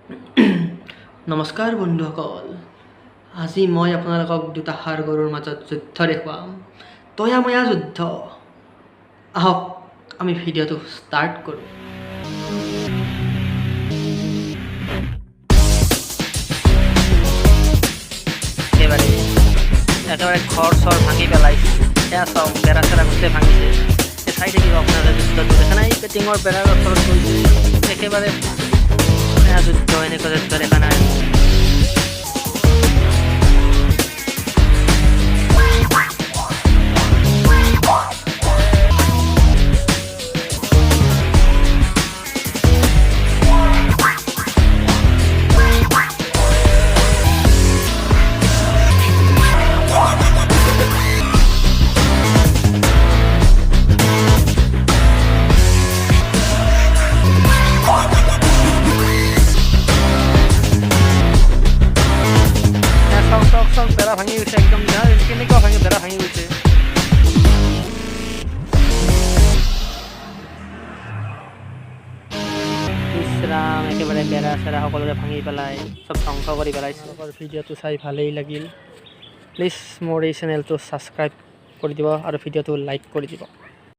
নমস্কাৰ বন্ধুসকল, আজি মই আপোনালোকক দুটা ষাঁড় গৰুৰ মাজত যুদ্ধ দেখুৱাম। তয়াময়া যুদ্ধ। আহক আমি ভিডিঅ'টো ষ্টাৰ্ট কৰোঁ। একেবাৰে ঘৰ চৰ ভাঙি পেলাইছে। সেয়া চাওক, বেৰা চেৰা গোটেই ভাঙিছে। চাই থাকিব আপোনালোকে যুদ্ধটো। দেখা নাই টিঙৰ বেৰাৰ ওচৰত গৈছে। একেবাৰে যুদ্ধ, এনেকুৱা যুদ্ধ দেখা নাই। বেৰা ভাঙি গৈছে একদম। কেনেকুৱা ভাঙি বেৰা ভাঙি গৈছে। ইছৰাম, একেবাৰে বেৰা চেৰা সকলোৰে ভাঙি পেলাই চব ধ্বংস কৰি পেলাইছে। ভিডিঅ'টো চাই ভালেই লাগিল। প্লিজ মোৰ এই চেনেলটো ছাবস্ক্ৰাইব কৰি দিব আৰু ভিডিঅ'টো লাইক কৰি দিব।